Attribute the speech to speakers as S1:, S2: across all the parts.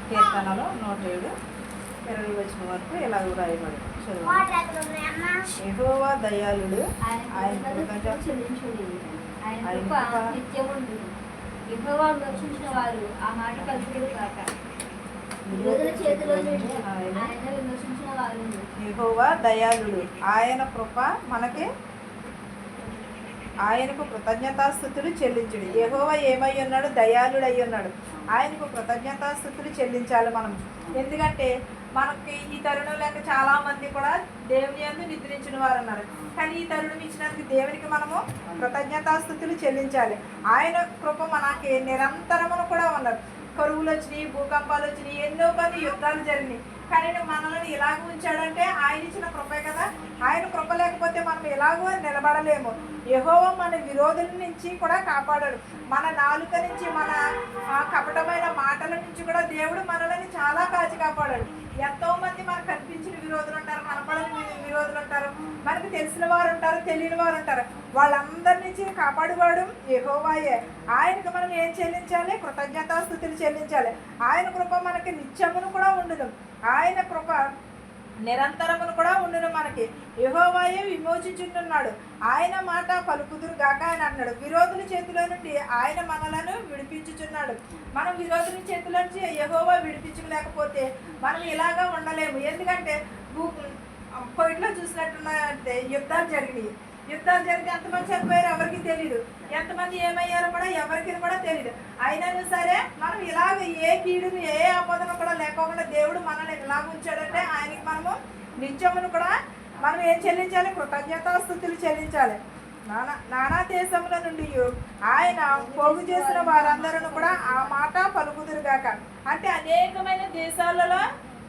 S1: కీర్తనలో 107 20 వచ్చిన వరకు ఇలా రాయబడి యెహోవా దయాళుడు, ఆయన
S2: రక్షించిన వారు ఆ మాట కలుగుడు కాక.
S1: యెహోవా దయాళుడు, ఆయన కృప మనకి, ఆయనకు కృతజ్ఞతాస్థుతులు చెల్లించుడు. యెహోవా ఏమై ఉన్నాడు? దయాళుడు అయి ఉన్నాడు. ఆయనకు కృతజ్ఞతాస్థుతులు చెల్లించాలి మనం. ఎందుకంటే మనకి ఈ తరుణం లేక చాలామంది కూడా దేవుని యందు నిద్రించిన వారు ఉన్నారు. కానీ ఈ తరుణం ఇచ్చినందుకు దేవునికి మనము కృతజ్ఞతాస్థుతులు చెల్లించాలి. ఆయన కృప మనకి నిరంతరమును కూడా ఉన్నారు. కరువులు వచ్చినాయి, భూకంపాలు వచ్చినాయి, ఎన్నో కొన్ని యుద్ధాలు జరిగినాయి. కానీ మనల్ని ఇలాగ ఉంచాడంటే ఆయన ఇచ్చిన కృపే కదా. ఆయన కృప లేకపోతే మనం ఎలాగో నిలబడలేము. యెహోవా మన విరోధుల నుంచి కూడా కాపాడాడు. మన నాలుక నుంచి, మన కపటమైన మాటల నుంచి కూడా దేవుడు మనల్ని చాలా కాచి కాపాడాడు. ఎంతోమంది మనకు కనిపించిన విరోధులు ఉంటారు, కనపడని విరోధులు ఉంటారు, మనకు తెలిసిన వారు ఉంటారు, తెలియని వారు ఉంటారు. వాళ్ళందరి నుంచి కాపాడువాడు యెహోవాయే. ఆయనకు మనం ఏం చెల్లించాలి? కృతజ్ఞతాస్తుతులు చెల్లించాలి. ఆయన కృప మనకి నిత్యమును కూడా ఉండును. ఆయన కృప నిరంతరమును కూడా ఉండును మనకి. యెహోవాయే విమోచించున్నాడు. ఆయన మాట పలుకుదురు గాక అని అన్నాడు. విరోధుల చేతిలో నుండి ఆయన మనలను విడిపించుచున్నాడు. మనం విరోధుల చేతిలో నుంచి యెహోవా విడిపించలేకపోతే మనం ఇలాగా ఉండలేము. ఎందుకంటే కోయిట్లో చూసినట్టున్నారంటే యుద్ధాలు జరిగినాయి. యుద్ధాలు జరిగితే ఎంతమంది చనిపోయారో ఎవరికి తెలియదు, ఎంతమంది ఏమయ్యారో కూడా ఎవరికి కూడా తెలియదు. అయినా సరే మనం ఇలాగ ఏ కీడును, ఏ ఆపదను కూడా లేకోకుండా దేవుడు మనల్ని ఇలాగ ఉంచాడంటే ఆయనకి మనము నిత్యమును కూడా మనం ఏం చెల్లించాలి? కృతజ్ఞతాస్తుతులు చెల్లించాలి. నానా దేశముల నుండి ఆయన పోగు చేసిన వారందరూ కూడా ఆ మాట పలుకుదురుగాక. అంటే అనేకమైన దేశాలలో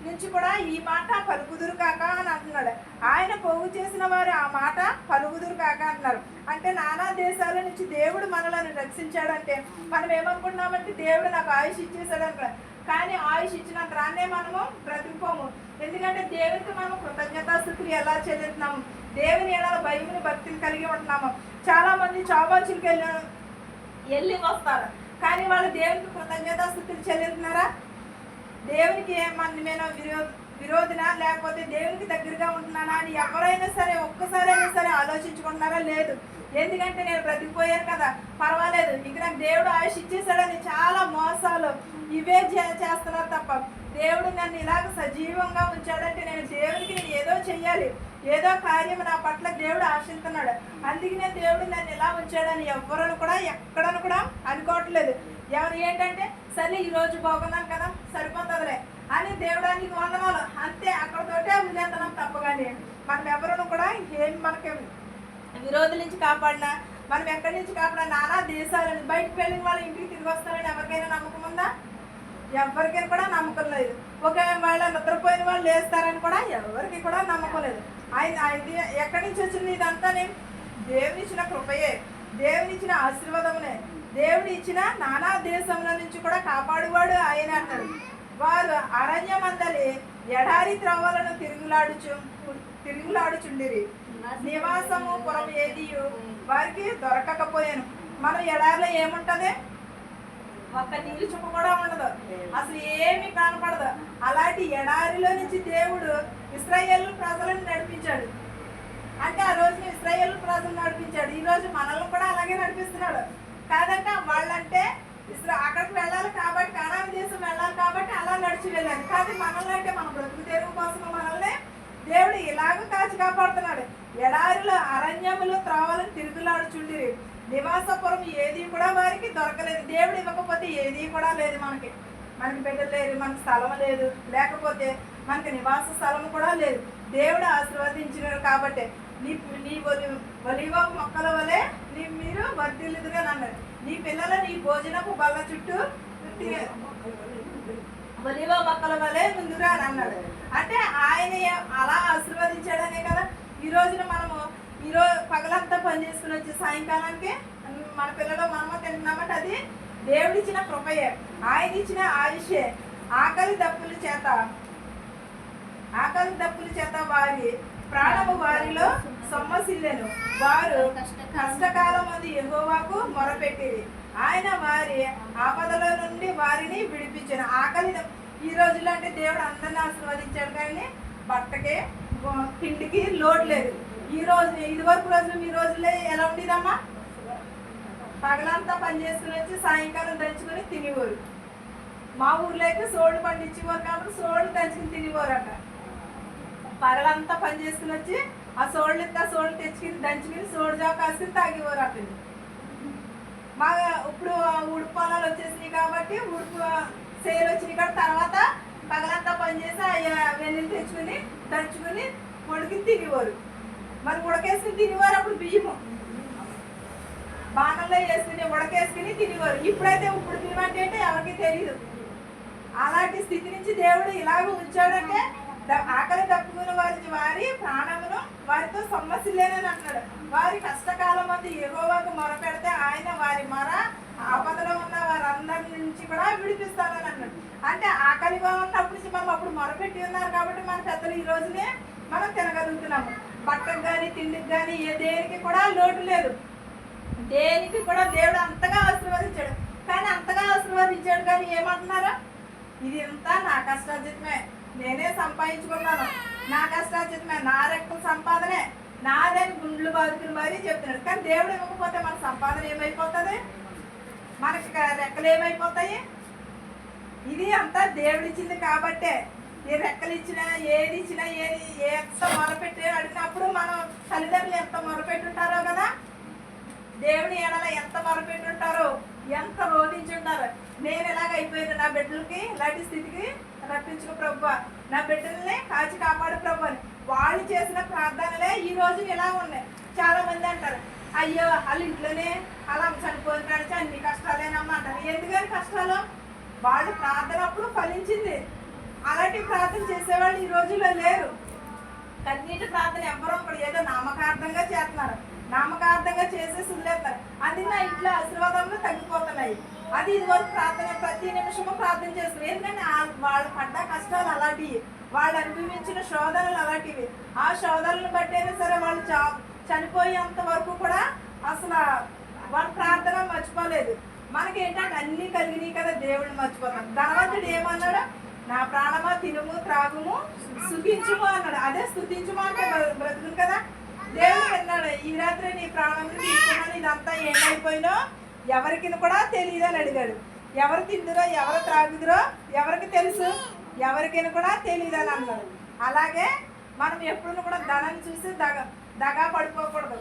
S1: నుంచి కూడా ఈ మాట పలుకుదురు కాక అని అంటున్నాడు. ఆయన పోగు చేసిన వారు ఆ మాట పలుకుదురు కాక అంటున్నారు. అంటే నానా దేశాల నుంచి దేవుడు మనలను రక్షించాడంటే మనం ఏమనుకున్నామంటే దేవుడు నాకు ఆయుష్ ఇచ్చేసాడు అనుకున్నాం. కానీ ఆయుష్ ఇచ్చినంత రానే మనము బ్రతికిపోము. ఎందుకంటే దేవునికి మనం కృతజ్ఞతాస్తుతులు ఎలా చెల్లిస్తున్నాము, దేవుని ఎలా భయముని భక్తిని కలిగి ఉంటున్నాము. చాలా మంది చావాచులకి వెళ్ళి వస్తారు, కానీ వాళ్ళు దేవునికి కృతజ్ఞతాస్తుతులు చెల్లిస్తున్నారా? దేవునికి ఏమన్నా నేను విరోధినా, లేకపోతే దేవునికి దగ్గరగా ఉంటున్నానా అని ఎవరైనా సరే ఒక్కసారైనా సరే ఆలోచించుకుంటున్నారా? లేదు. ఎందుకంటే నేను బ్రతికిపోయాను కదా, పర్వాలేదు, ఇంక నాకు దేవుడు ఆయుష్ ఇచ్చేసాడని చాలా మోసాలు ఇవే చేస్తున్నారు తప్ప దేవుడు నన్ను ఇలాగ సజీవంగా ఉంచాడంటే నేను దేవునికి నేను ఏదో చెయ్యాలి, ఏదో కార్యం నా పట్ల దేవుడు ఆశిస్తున్నాడు, అందుకనే దేవుడు నన్ను ఇలా ఉంచాడని ఎవరు కూడా ఎక్కడను కూడా అనుకోవట్లేదు. ఎవరు ఏంటంటే సరే ఈరోజు బాగున్నాను కదా సరిపోతుందిలే అని దేవుడానికి వందనాలు అంతే, అక్కడతోటే వదిలేస్తున్నాం తప్ప. కానీ మనం ఎవరు కూడా ఏం మనకి విరోధుల నుంచి కాపాడినా, మనం ఎక్కడి నుంచి కాపాడినా, నానా దేశాలని బయటకు వెళ్ళిన వాళ్ళు ఇంటికి తిరిగి వస్తారని ఎవరికైనా నమ్మకం ఉందా? ఎవరికైనా కూడా నమ్మకం లేదు. ఒకవేళ నిద్రపోయిన వాళ్ళు లేస్తారని కూడా ఎవరికి కూడా నమ్మకం లేదు. ఇది ఎక్కడి నుంచి వచ్చింది? ఇదంతా దేవుని ఇచ్చిన కృపయే, దేవుని ఇచ్చిన ఆశీర్వాదమునే, దేవుడు ఇచ్చిన నానా దేశంలో నుంచి కూడా కాపాడువాడు ఆయన అన్నాడు. వారు అరణ్యమందలి ఎడారి త్రవ్వలను తిరుగులాడుచుండిరి, నివాసము పురం ఏది వారికి దొరకకపోయాను. మనం ఎడారిలో ఏముంటది? ఒక్క నీళ్ళు చుక్క కూడా ఉండదు, అసలు ఏమీ కనపడదు. అలాంటి ఎడారిలో నుంచి దేవుడు ఇశ్రాయేలు ప్రజలను నడిపించాడు. అంటే ఆ రోజు ఇశ్రాయేలు ప్రజలు నడిపించాడు, ఈ రోజు మనల్ని కూడా అలాగే నడిపిస్తున్నాడు. కాదంటే వాళ్ళంటే అక్కడికి వెళ్ళాలి కాబట్టి, కానాను దేశం వెళ్ళాలి కాబట్టి అలా నడిచి వెళ్ళాలి. కానీ మనల్ని అంటే మన బ్రతుకు తెరువు కోసం మనల్ని దేవుడు ఇలాగ కాచి కాపాడుతున్నాడు. ఎడారిలో అరణ్యములు త్రావాలని తిరుగులాడుచుండిరి, నివాసపురం ఏది కూడా వారికి దొరకలేదు. దేవుడు ఇవ్వకపోతే ఏది కూడా లేదు. మనకి బిడ్డలు లేదు, మనకి స్థలం లేదు, లేకపోతే మనకి నివాస స్థలం కూడా లేదు. దేవుడు ఆశీర్వదించినాడు కాబట్టి నీ ఒలివ మొక్కల వలె మీరు వర్ధిల్లుదుగా అన్నాడు. నీ పిల్లలు నీ భోజనపు బల్ల చుట్టూ ఒలివ మొక్కల వలె ముందుగా అని అన్నాడు. అంటే ఆయన అలా ఆశీర్వదించాడనే కదా ఈ రోజున మనము ఈరోజు పగలంతా పని చేసుకుని వచ్చి సాయంకాలానికి మన పిల్లలు మనము తింటున్నామంటే అది దేవుడిచ్చిన కృపయే, ఆయన ఇచ్చిన ఆయుషే. ఆకలి దప్పుల చేత వారి ప్రాణము వారిలో సొమ్మసిల్లెను. వారు కష్టకాలం మంది యెహోవాకు మొరపెట్టిరి. ఆయన వారి ఆపదల నుండి వారిని విడిపించాను. ఆకలి ఈ రోజుల్లో అంటే దేవుడు అందరిని ఆశీర్వదించాడు, కానీ బట్టకి తిండికి లోటు లేదు. ఈ రోజు ఇదివరకు రోజులు మీ రోజుల్లో ఎలా ఉండేదమ్మా? పగలంతా పని చేసుకుని వచ్చి సాయంకాలం దంచుకొని తినేవారు. మా ఊర్లో అయితే సోళ్ళు పండించేవారు కాబట్టి సోళ్ళు దంచుకుని తినేవారు అట. పగలంతా పని చేసుకుని వచ్చి ఆ సోళ్ళు తెచ్చుకుని దంచుకుని సోడు జావ కాసుకుని తాగేవారు అట. మా ఇప్పుడు ఉడుపు పొలాలు వచ్చేసినాయి కాబట్టి ఉడుపు సేలు వచ్చినాయి కాబట్టి తర్వాత పగలంతా పనిచేసి వెన్నెలు తెచ్చుకుని దంచుకుని ఉడికి తినేవారు. మరి ఉడకేసుకుని తినేవారు. అప్పుడు బియ్యము బాణంలో వేసుకుని ఉడకేసుకుని తినేవారు. ఇప్పుడైతే ఇప్పుడు బియ్యం అంటే ఎవరికి తెలియదు. అలాంటి స్థితి నుంచి దేవుడు ఇలాగ ఉంచాడంటే ఆకలి తప్పుకుని వారి ప్రాణమును వారితో సమస్య లేనని అంటున్నాడు. వారి కష్టకాలం అంతా యెహోవాకు మొరపెడితే ఆయన వారి మొర ఆపదలో ఉన్న వారందరి నుంచి కూడా విడిపిస్తానని అన్నాడు. అంటే ఆకలిగా ఉన్నప్పటి నుంచి మనం అప్పుడు మొరపెట్టి ఉన్నారు కాబట్టి మన పెద్దలు ఈ రోజునే మనం తినగలుగుతున్నాము. బట్టకు కానీ తిండికి కానీ దేనికి కూడా లోటు లేదు. దేనికి కూడా దేవుడు అంతగా ఆశీర్వదించాడు. కానీ అంతగా ఆశీర్వదించాడు కానీ ఏమంటున్నారు? ఇది అంతా నా కష్టార్జితమే, నేనే సంపాదించుకున్నాను, నా కష్టార్జితమే, నా రెక్కల సంపాదనే, నాదని గుండ్లు బాదుకుని మరీ చెప్తున్నాడు. కానీ దేవుడు ఇవ్వకపోతే మన సంపాదన ఏమైపోతుంది? మనకి రెక్కలు ఏమైపోతాయి? ఇది అంతా దేవుడిచ్చింది కాబట్టే. ఈ రెక్కలు ఇచ్చినా ఏది ఇచ్చినా ఎంత మొరపెట్టి అడిగినప్పుడు మనం తల్లిదండ్రులు ఎంత మొరపెట్టుంటారో కదా, దేవుని ఎడల ఎంత మొరపెట్టుంటారో, ఎంత రోధించుంటారో. నేను ఇలాగ అయిపోయాను, నా బిడ్డలకి ఇలాంటి స్థితికి రప్పించుకో ప్రభువా, నా బిడ్డల్ని కాచి కాపాడు ప్రభు అని వాళ్ళు చేసిన ప్రార్థనలే ఈ రోజు ఇలా ఉన్నాయి. చాలా మంది అంటారు, అయ్యో వాళ్ళ ఇంట్లోనే అలా చనిపోయిన కాడిచి అన్ని కష్టాలేనమ్మా అంటారు. ఎందుకని కష్టాలు? వాళ్ళు ప్రార్థన అప్పుడు ఫలించింది. అలాంటి ప్రార్థన చేసేవాళ్ళు ఈ రోజుల్లో లేరు. కన్నీటి ప్రార్థన ఎవరో ఒకడు ఏదో నామకార్థంగా చేస్తున్నారు, నామకార్థంగా చేసేసి వదిలేస్తారు. అది నా ఇంట్లో ఆశీర్వాదంలో తగ్గిపోతున్నాయి. అది ఇదివరకు ప్రార్థన ప్రతి నిమిషము ప్రార్థన చేస్తారు. ఎందుకంటే వాళ్ళు పడ్డ కష్టాలు అలాంటివి, వాళ్ళు అనుభవించిన శోధనలు అలాంటివి. ఆ శోధనలను బట్టైనా సరే వాళ్ళు చనిపోయేంత వరకు కూడా అసలు వాళ్ళ ప్రార్థన మర్చిపోలేదు. మనకేంటంటే అన్నీ కలిగినాయి కదా, దేవుడిని మర్చిపోతాం. ధనవంతుడు ఏమన్నాడు? నా ప్రాణమా తినుము త్రాగుము సుఖించుము అన్నాడు. అదే స్తుతించుము అంటే బ్రతుకును కదా. దేవుడు అన్నాడు, ఈ రాత్రి నీ ప్రాణం తీసుకున్నాను, ఇదంతా ఏమైపోయినో ఎవరికి కూడా తెలియదు అని అడిగాడు. ఎవరు తిందురో ఎవరు త్రాగుదురో ఎవరికి తెలుసు, ఎవరికి కూడా తెలియదు అని అన్నాడు. అలాగే మనం ఎప్పుడు కూడా ధనాన్ని చూసి దగా పడిపోకూడదు.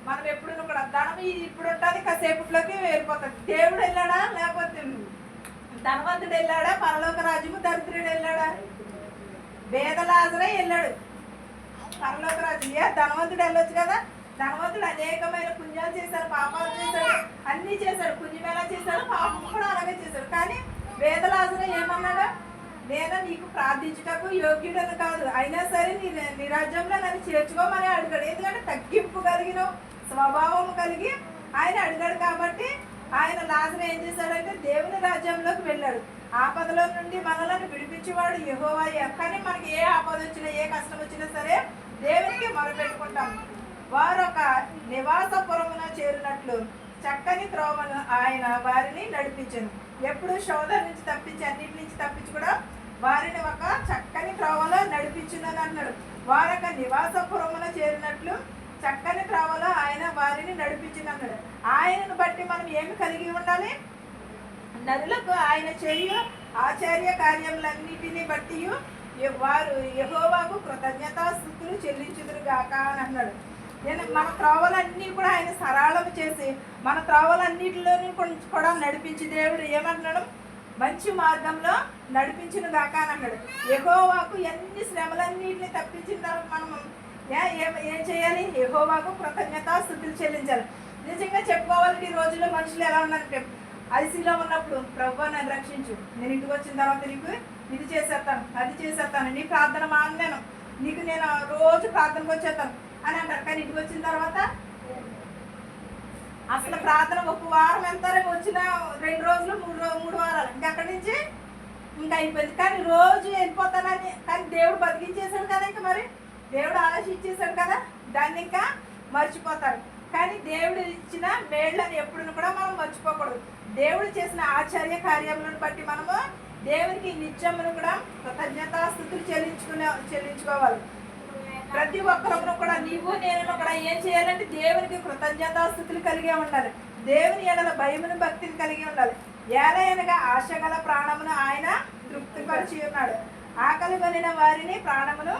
S1: మనం ఎప్పుడు కూడా ధనం ఇప్పుడు ఉంటుంది, కాసేపట్లోకి వెళ్ళిపోతుంది. దేవుడు వెళ్ళాడా? లేకపోతే ధనవంతుడు వెళ్ళాడా? పరలోక రాజ్యము. దరిద్రుడు వెళ్ళాడా? వేదలాజరే వెళ్ళాడు పరలోక రాజ్యం. ధనవంతుడు వెళ్ళొచ్చు కదా. ధనవంతుడు అనేకమైన పుణ్యాలు చేశాడు, పాపాలు చేశాడు, అన్నీ చేశాడు. పుణ్యం ఎలా చేశాడు, పాపం కూడా అలాగే చేశాడు. కానీ వేదలాజరే ఏమన్నాడు? నేను నీకు ప్రార్థించుటకు యోగ్యుడని కాదు, అయినా సరే నీ రాజ్యంలో నన్ను చేర్చుకోమని అడిగాడు. ఎందుకంటే తగ్గింపు కలిగిన స్వభావం కలిగి ఆయన అడిగాడు కాబట్టి ఆయన లాజరు ఏం చేశాడంటే దేవుని రాజ్యంలోకి వెళ్ళాడు. ఆపదలో నుండి మనలను విడిపించేవాడు యెహోవాయే. కానీ మనకి ఏ ఆపద వచ్చినా ఏ కష్టం వచ్చినా సరే దేవునికి మొరపెట్టుకుంటాం. వారు ఒక నివాసపురమున చేరినట్లు చక్కని త్రోవను ఆయన వారిని నడిపించను. ఎప్పుడు శోధన నుంచి తప్పించి అన్నిటి నుంచి తప్పించి కూడా వారిని ఒక చక్కని త్రోవలో నడిపించునని అన్నాడు. వారు ఒక నివాసపురమున చేరినట్లు చక్కని త్రోవలో ఆయన వారిని నడిపించును అన్నాడు. ఆయనను బట్టి మనం ఏమి కలిగి ఉండాలి? నరులకు ఆయన ఆచార్య కార్యములన్నిటిని బట్టి వారు యెహోవాకు కృతజ్ఞతాస్తుతులు చెల్లించుదురు గాక అని అన్నాడు. మన త్రోవలన్నీ కూడా ఆయన సరళం చేసి మన త్రోవలన్నిటిలోని కూడా నడిపించి దేవుడు ఏమంటున్నాడు? మంచి మార్గంలో నడిపించును గాక అని అన్నాడు. యెహోవాకు ఎన్ని శ్రమలన్నిటిని తప్పించిన తర్వాత మనం ఏం చేయాలి? యెహోవాకు కృతజ్ఞతాస్తుతులు చెల్లించాలి. నిజంగా చెప్పుకోవాలంటే ఈ రోజుల్లో మనుషులు ఎలా ఉన్నారంటే, ఐసీలో ఉన్నప్పుడు ప్రభువా నన్ను రక్షించు, నేను ఇంటికి వచ్చిన తర్వాత నీకు ఇది చేసేస్తాను, అది చేసేస్తాను, నీ ప్రార్థన మానేను, నీకు నేను రోజు ప్రార్థనకు వచ్చేస్తాను అని అంటారు. కానీ ఇంటికి వచ్చిన తర్వాత అసలు ప్రార్థన ఒక వారం ఎంత వచ్చిన 2 రోజులు 3 వారాలు ఇంకా అక్కడి నుంచి ఇంకా అయిపోయింది. కానీ రోజు వెళ్ళిపోతానని, కానీ దేవుడు బతికించేశాడు కదా. ఇంకా మరి దేవుడు ఆలోచించేశాడు కదా, దాన్ని ఇంకా మర్చిపోతారు. కానీ దేవుడు ఇచ్చిన మేళ్ళని ఎప్పుడు కూడా మనం మర్చిపోకూడదు. దేవుడు చేసిన ఆశ్చర్య కార్యములను బట్టి మనము దేవునికి నిత్యమును కూడా కృతజ్ఞతాస్తుతులు చెల్లించుకోవాలి. ప్రతి ఒక్కరూ కూడా నీవు నేను కూడా ఏం చేయాలంటే దేవునికి కృతజ్ఞతాస్తుతులు కలిగి ఉండాలి. దేవుని ఎడల భయమును భక్తిని కలిగి ఉండాలి. ఏలయనగా ఆశ గల ప్రాణమును ఆయన తృప్తిపరిచి ఉన్నాడు. ఆకలి కొనిన వారిని ప్రాణమును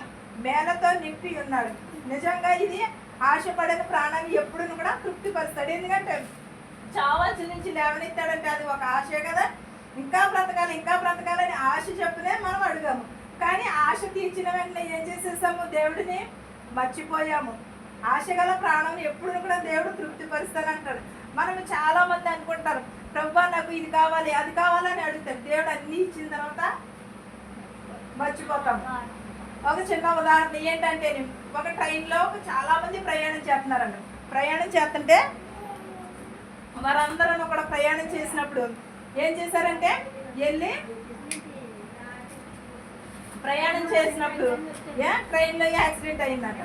S1: మేలతో నింపి ఉన్నాడు. నిజంగా ఇది ఆశపడిన ప్రాణాన్ని ఎప్పుడు కూడా తృప్తిపరుస్తాడు. ఎందుకంటే చావాల్సి నుంచి లేవనెత్తాడంటే అది ఒక ఆశే కదా. ఇంకా బ్రతకాలని ఆశ చెప్పునే మనం అడిగాము. కానీ ఆశ తీర్చిన వెంటనే ఏం చేసేసాము? దేవుడిని మర్చిపోయాము. ఆశ గల ప్రాణం ఎప్పుడు కూడా దేవుడు తృప్తిపరుస్తానంటాడు. మనం చాలా మంది అనుకుంటారు, ప్రభువా నాకు ఇది కావాలి అది కావాలని అడుగుతారు. దేవుడు అన్నీ ఇచ్చిన తర్వాత మర్చిపోతాం. ఒక చిన్న ఉదాహరణ ఏంటంటే, ఒక ట్రైన్లో చాలా మంది ప్రయాణం చేస్తున్నారండి. ప్రయాణం చేస్తుంటే వారందరూ కూడా ప్రయాణం చేసినప్పుడు ఏం చేశారంటే, వెళ్ళి ప్రయాణం చేసినప్పుడు ట్రైన్లో యాక్సిడెంట్ అయిందంట.